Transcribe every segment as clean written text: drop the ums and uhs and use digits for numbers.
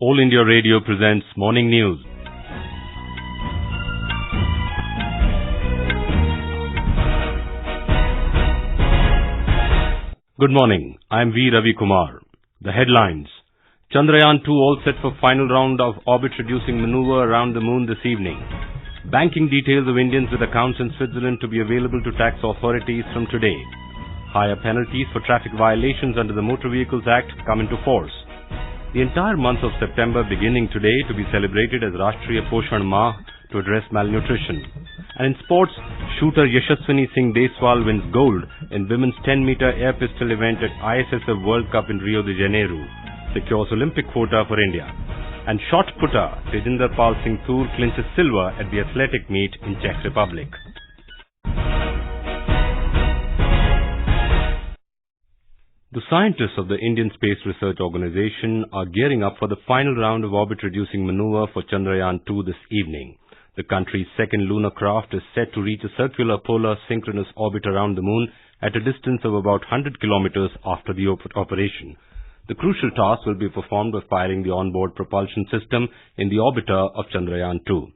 All India Radio presents Morning News. Good morning. I am V. Ravi Kumar. The headlines. Chandrayaan2 all set for final round of orbit-reducing manoeuvre around the moon this evening. Banking details of Indians with accounts in Switzerland to be available to tax authorities from today. Higher penalties for traffic violations under the Motor Vehicles Act come into force. The entire month of September beginning today to be celebrated as Rashtriya Poshan Maah to address malnutrition. And in sports, shooter Yashaswini Singh Deswal wins gold in women's 10-meter air pistol event at ISSF World Cup in Rio de Janeiro, secures Olympic quota for India. And shot putter Tejinderpal Singh Toor clinches silver at the athletic meet in Czech Republic. The scientists of the Indian Space Research Organization are gearing up for the final round of orbit-reducing manoeuvre for Chandrayaan2 this evening. The country's second lunar craft is set to reach a circular polar synchronous orbit around the moon at a distance of about 100 kilometers after the operation. The crucial task will be performed by firing the onboard propulsion system in the orbiter of Chandrayaan2.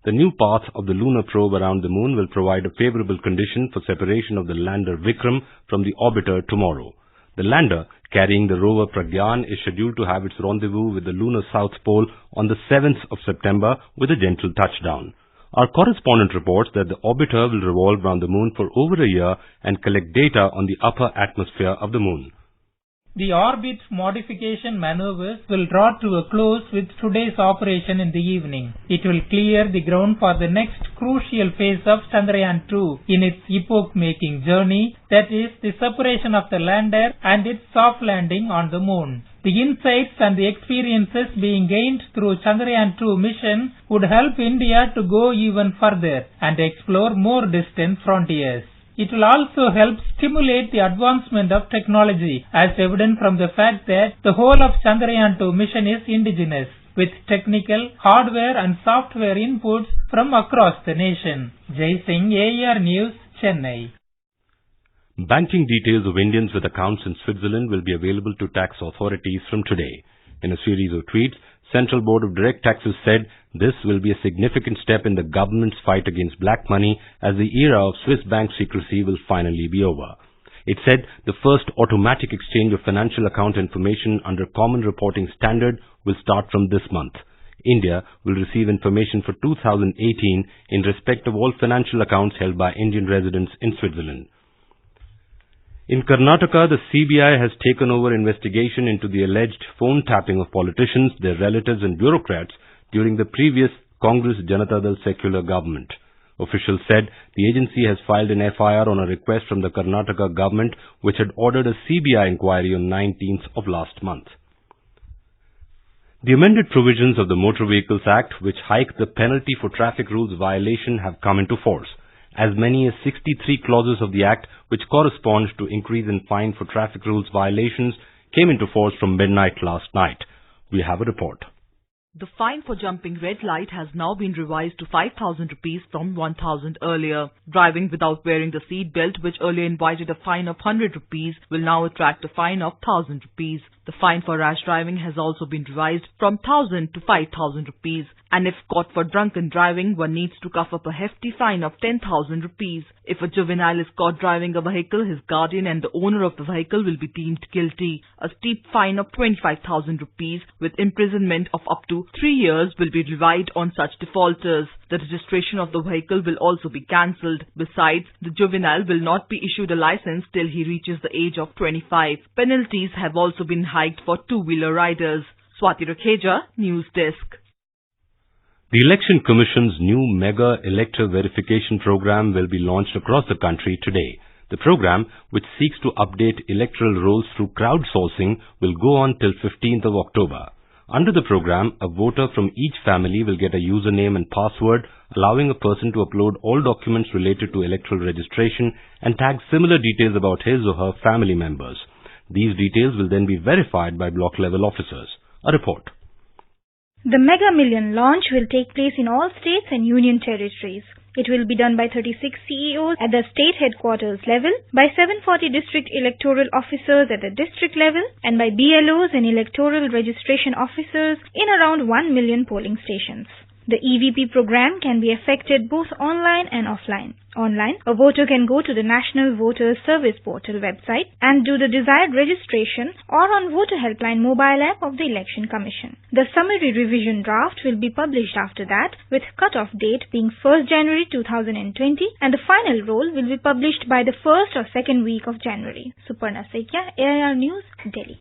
The new path of the lunar probe around the moon will provide a favorable condition for separation of the lander Vikram from the orbiter tomorrow. The lander, carrying the rover Pragyan, is scheduled to have its rendezvous with the lunar south pole on the 7th of September with a gentle touchdown. Our correspondent reports that the orbiter will revolve around the moon for over a year and collect data on the upper atmosphere of the moon. The orbit modification maneuvers will draw to a close with today's operation in the evening. It will clear the ground for the next crucial phase of Chandrayaan2 in its epoch-making journey, that is, the separation of the lander and its soft landing on the moon. The insights and the experiences being gained through Chandrayaan2 mission would help India to go even further and explore more distant frontiers. It will also help stimulate the advancement of technology, as evident from the fact that the whole of Chandrayaan2 mission is indigenous, with technical, hardware and software inputs from across the nation. Jai Singh, AR News, Chennai. Banking details of Indians with accounts in Switzerland will be available to tax authorities from today. In a series of tweets, Central Board of Direct Taxes said this will be a significant step in the government's fight against black money as the era of Swiss bank secrecy will finally be over. It said the first automatic exchange of financial account information under Common Reporting Standard will start from this month. India will receive information for 2018 in respect of all financial accounts held by Indian residents in Switzerland. In Karnataka, the CBI has taken over investigation into the alleged phone tapping of politicians, their relatives and bureaucrats during the previous Congress Janata Dal secular government. Officials said the agency has filed an FIR on a request from the Karnataka government, which had ordered a CBI inquiry on 19th of last month. The amended provisions of the Motor Vehicles Act, which hike the penalty for traffic rules violation, have come into force. As many as 63 clauses of the Act, which correspond to increase in fine for traffic rules violations, came into force from midnight last night. We have a report. The fine for jumping red light has now been revised to 5,000 rupees from 1,000 earlier. Driving without wearing the seat belt, which earlier invited a fine of 100 rupees, will now attract a fine of 1,000 rupees. The fine for rash driving has also been revised from 1,000 to 5,000 rupees. And if caught for drunken driving, one needs to cough up a hefty fine of 10,000 rupees. If a juvenile is caught driving a vehicle, his guardian and the owner of the vehicle will be deemed guilty. A steep fine of 25,000 rupees with imprisonment of up to 3 years will be levied on such defaulters. The registration of the vehicle will also be cancelled. Besides, the juvenile will not be issued a license till he reaches the age of 25. Penalties have also been hiked for two-wheeler riders. Swati Rakheja, News Desk. The Election Commission's new mega elector verification program will be launched across the country today. The program, which seeks to update electoral rolls through crowdsourcing, will go on till 15th of October. Under the program, a voter from each family will get a username and password, allowing a person to upload all documents related to electoral registration and tag similar details about his or her family members. These details will then be verified by block-level officers. A report. The Mega Million launch will take place in all states and union territories. It will be done by 36 CEOs at the state headquarters level, by 740 district electoral officers at the district level, and by BLOs and electoral registration officers in around 1 million polling stations. The EVP program can be effected both online and offline. Online, a voter can go to the National Voters Service Portal website and do the desired registration, or on Voter Helpline mobile app of the Election Commission. The summary revision draft will be published after that, with cut-off date being 1st January 2020, and the final roll will be published by the 1st or 2nd week of January. Suparna Sekia, AIR News, Delhi.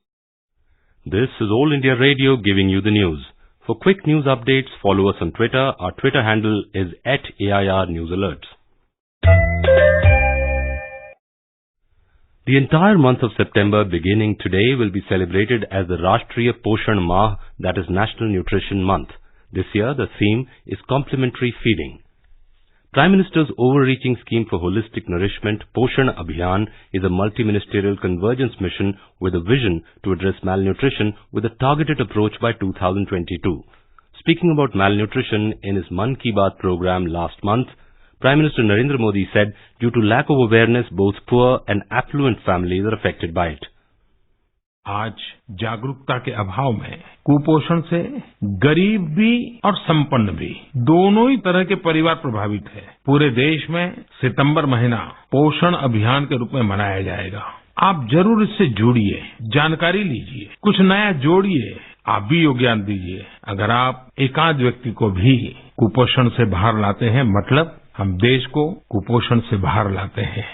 This is All India Radio giving you the news. For quick news updates, follow us on Twitter. Our Twitter handle is @AIR News Alerts. The entire month of September beginning today will be celebrated as the Rashtriya Poshan Maah, that is National Nutrition Month. This year the theme is complementary feeding. Prime Minister's overreaching scheme for holistic nourishment, Poshan Abhiyan, is a multi-ministerial convergence mission with a vision to address malnutrition with a targeted approach by 2022. Speaking about malnutrition in his Mann Ki Baat program last month, Prime Minister Narendra Modi said due to lack of awareness, both poor and affluent families are affected by it. आज जागरूकता के अभाव में कुपोषण से गरीब भी और संपन्न भी दोनों ही तरह के परिवार प्रभावित हैं। पूरे देश में सितंबर महीना पोषण अभियान के रूप में मनाया जाएगा। आप जरूर इससे जुड़िए, जानकारी लीजिए, कुछ नया जोड़िए, आप भी योगदान दीजिए। अगर आप एकाध व्यक्ति को भी कुपोषण से बाहर लाते हैं, मतलब हम देश को कुपोषण से बाहर लाते हैं।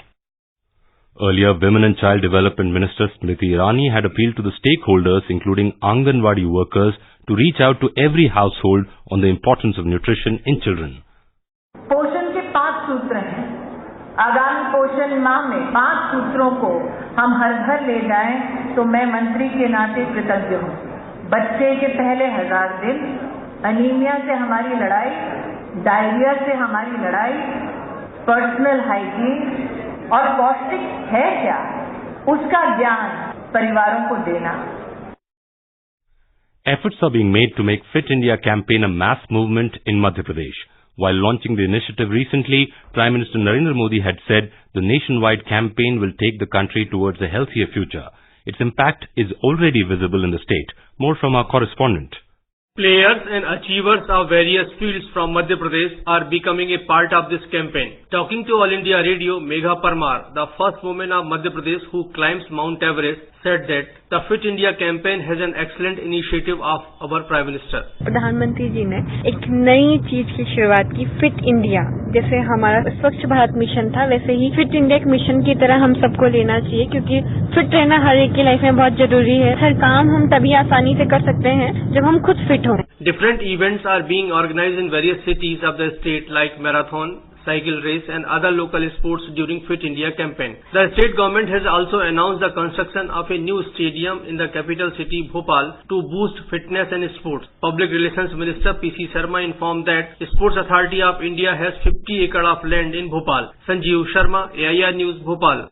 Earlier, Women and Child Development Minister Smriti Irani had appealed to the stakeholders, including Anganwadi workers, to reach out to every household on the importance of nutrition in children. पोषण के 5 सूत्र हैं। आगामी पोषण माह में 5 सूत्रों को हम हर घर ले जाएं तो मैं मंत्री के नाते कृतज्ञ हूँ। बच्चे के पहले 1000 दिन, अनीमिया से हमारी लड़ाई, डायरिया से हमारी लड़ाई, पर्सनल हाइजीन और पौष्टिक है क्या, उसका ज्ञान परिवारों को देना। Efforts are being made to make Fit India campaign a mass movement in Madhya Pradesh. While launching the initiative recently, Prime Minister Narendra Modi had said the nationwide campaign will take the country towards a healthier future. Its impact is already visible in the state. More from our correspondent. Players and achievers of various fields from Madhya Pradesh are becoming a part of this campaign. Talking to All India Radio, Megha Parmar, the first woman of Madhya Pradesh who climbs Mount Everest, said that the Fit India campaign has an excellent initiative of our Prime Minister. प्रधानमंत्री जी ने एक नई चीज की शुरुआत की, fit India. जैसे हमारा स्वच्छ भारत मिशन था, वैसे ही फिट इंडिया मिशन की तरह हम सबको लेना चाहिए, क्योंकि फिट रहना हर एक की लाइफ में बहुत जरूरी है। हर काम हम तभी आसानी से कर सकते हैं जब हम खुद फिट हों। Different events are being organized in various cities of the state like marathon, cycle race and other local sports during Fit India campaign. The state government has also announced the construction of a new stadium in the capital city Bhopal to boost fitness and sports. Public Relations Minister PC Sharma informed that Sports Authority of India has 50 acres of land in Bhopal. Sanjeev Sharma, AIR News, Bhopal.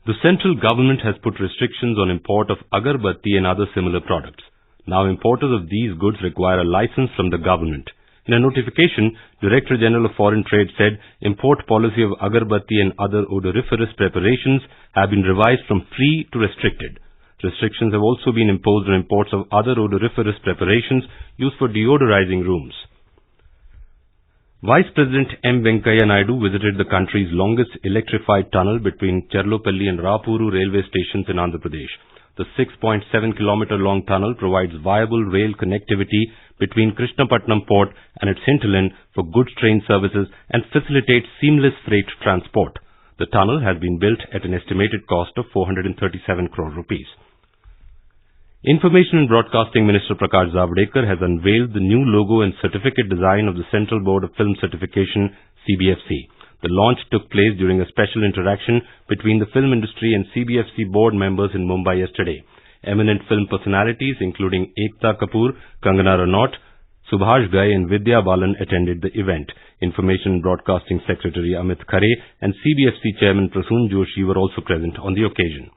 The central government has put restrictions on import of agarbatti and other similar products. Now importers of these goods require a license from the government. In a notification, Director General of Foreign Trade said import policy of agarbatti and other odoriferous preparations have been revised from free to restricted. Restrictions have also been imposed on imports of other odoriferous preparations used for deodorizing rooms. Vice President M. Venkaiah Naidu visited the country's longest electrified tunnel between Cherlopalli and Rapuru railway stations in Andhra Pradesh. The 6.7-kilometer long tunnel provides viable rail connectivity between Krishnapatnam port and its hinterland for goods train services and facilitates seamless freight transport. The tunnel has been built at an estimated cost of 437 crore rupees. Information and Broadcasting Minister Prakash Zavadekar has unveiled the new logo and certificate design of the Central Board of Film Certification, CBFC. The launch took place during a special interaction between the film industry and CBFC board members in Mumbai yesterday. Eminent film personalities including Ekta Kapoor, Kangana Ranaut, Subhash Ghai and Vidya Balan attended the event. Information and Broadcasting Secretary Amit Khare and CBFC Chairman Prasoon Joshi were also present on the occasion.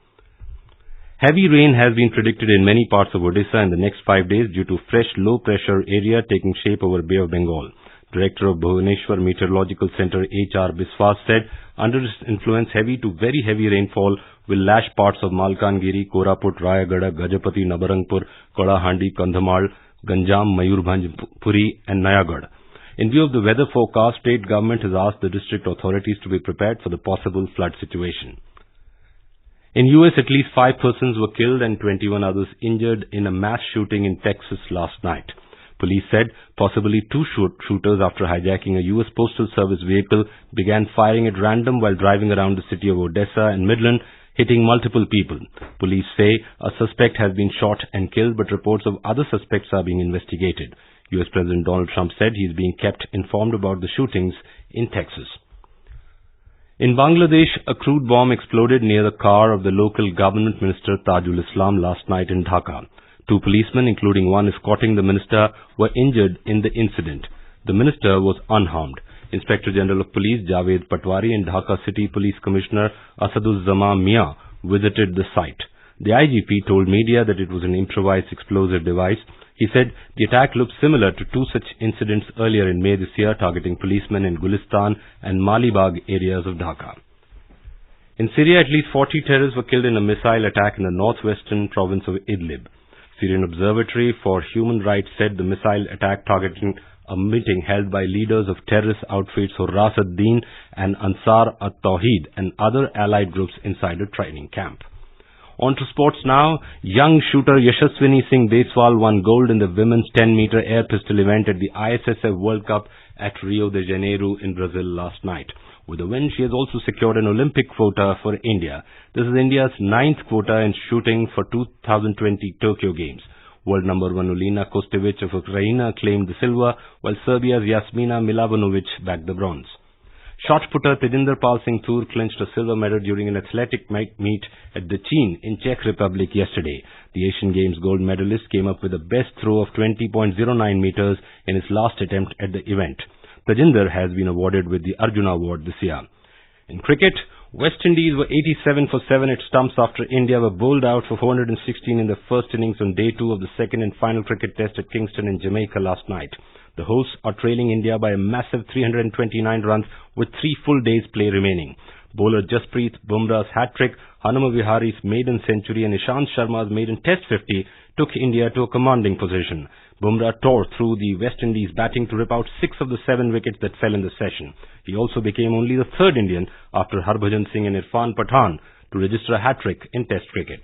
Heavy rain has been predicted in many parts of Odisha in the next 5 days due to fresh low-pressure area taking shape over Bay of Bengal. Director of Bhubaneswar Meteorological Centre HR Biswas said under its influence heavy to very heavy rainfall will lash parts of Malkangiri, Koraput, Rayagada, Gajapati, Nabarangpur, Kalahandi, Kandhamal, Ganjam, Mayurbhanj, Puri and Nayagarh. In view of the weather forecast, state government has asked the district authorities to be prepared for the possible flood situation. In US, at least 5 persons were killed and 21 others injured in a mass shooting in Texas last night. Police said possibly 2 shooters, after hijacking a US Postal Service vehicle, began firing at random while driving around the city of Odessa and Midland, hitting multiple people. Police say a suspect has been shot and killed, but reports of other suspects are being investigated. US President Donald Trump said he is being kept informed about the shootings in Texas. In Bangladesh, a crude bomb exploded near the car of the local government minister Tajul Islam last night in Dhaka. 2 policemen, including one escorting the minister, were injured in the incident. The minister was unharmed. Inspector General of Police Javed Patwari and Dhaka City Police Commissioner Asaduzzaman Mia visited the site. The IGP told media that it was an improvised explosive device. He said the attack looked similar to 2 such incidents earlier in May this year, targeting policemen in Gulistan and Malibag areas of Dhaka. In Syria, at least 40 terrorists were killed in a missile attack in the northwestern province of Idlib. Syrian Observatory for Human Rights said the missile attack targeting a meeting held by leaders of terrorist outfits Hurras ad-Din and Ansar at-Tawheed and other allied groups inside a training camp. On to sports now. Young shooter Yashaswini Singh Deswal won gold in the women's 10-meter air pistol event at the ISSF World Cup at Rio de Janeiro in Brazil last night. With the win, she has also secured an Olympic quota for India. This is India's 9th quota in shooting for 2020 Tokyo Games. World number 1 Olena Kostevich of Ukraine claimed the silver, while Serbia's Jasmina Milovanovic bagged the bronze. Shot putter Tejinderpal Singh Toor clinched a silver medal during an athletic meet at Dechin in Czech Republic yesterday. The Asian Games gold medalist came up with a best throw of 20.09 meters in his last attempt at the event. Tejinder has been awarded with the Arjuna Award this year. In cricket, West Indies were 87 for 7 at stumps after India were bowled out for 416 in the first innings on day 2 of the second and final cricket test at Kingston in Jamaica last night. The hosts are trailing India by a massive 329 runs with 3 full days play remaining. Bowler Jasprit Bumrah's hat-trick, Hanuma Vihari's maiden century and Ishant Sharma's maiden test 50 took India to a commanding position. Bumrah tore through the West Indies batting to rip out 6 of the 7 wickets that fell in the session. He also became only the 3rd Indian after Harbhajan Singh and Irfan Pathan to register a hat-trick in test cricket.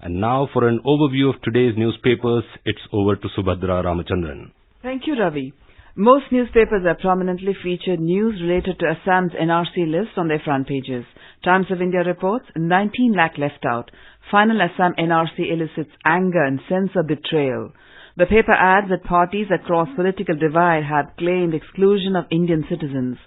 And now for an overview of today's newspapers, it's over to Subhadra Ramachandran. Thank you, Ravi. Most newspapers have prominently featured news related to Assam's NRC list on their front pages. Times of India reports 19 lakh left out. Final Assam NRC elicits anger and sense of betrayal. The paper adds that parties across political divide have claimed exclusion of Indian citizens.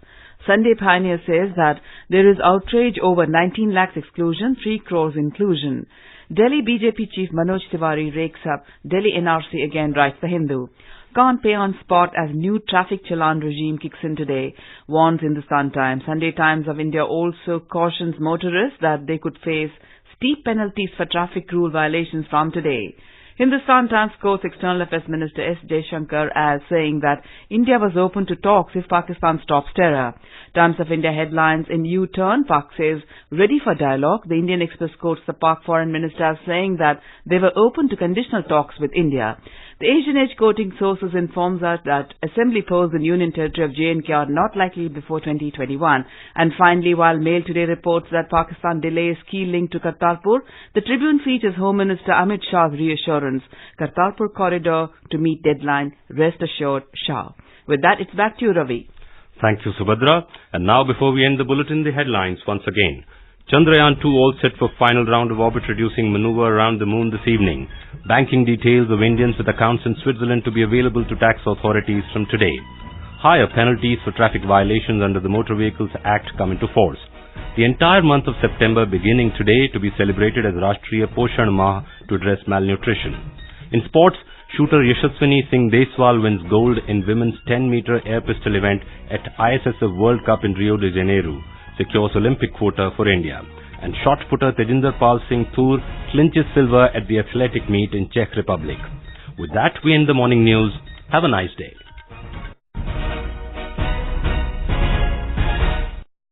Sunday Pioneer says that there is outrage over 19 lakhs exclusion, 3 crores inclusion. Delhi BJP Chief Manoj Tiwari rakes up Delhi NRC again, writes the Hindu. Can't pay on spot as new traffic challan regime kicks in today, warns Hindustan Times. Sunday Times of India also cautions motorists that they could face steep penalties for traffic rule violations from today. Hindustan Times quotes External Affairs Minister S. Jaishankar as saying that India was open to talks if Pakistan stops terror. Times of India headlines in U-turn, Pak says ready for dialogue. The Indian Express quotes the Pak Foreign Minister as saying that they were open to conditional talks with India. The Asian Age quoting sources informs us that assembly polls in Union Territory of J&K are not likely before 2021. And finally, while Mail Today reports that Pakistan delays key link to Kartarpur, the Tribune features Home Minister Amit Shah's reassurance. Kartarpur corridor to meet deadline, rest assured Shah. With that, it's back to you, Ravi. Thank you, Subhadra. And now, before we end the bulletin, the headlines once again. Chandrayaan2 all set for final round of orbit reducing manoeuvre around the moon this evening. Banking details of Indians with accounts in Switzerland to be available to tax authorities from today. Higher penalties for traffic violations under the Motor Vehicles Act come into force. The entire month of September beginning today to be celebrated as Rashtriya Poshan Maah to address malnutrition. In sports, shooter Yashaswini Singh Deswal wins gold in women's 10-meter air pistol event at ISSF World Cup in Rio de Janeiro, secures Olympic quota for India. And shot putter Tejinderpal Singh Toor clinches silver at the athletic meet in Czech Republic. With that, we end the morning news. Have a nice day.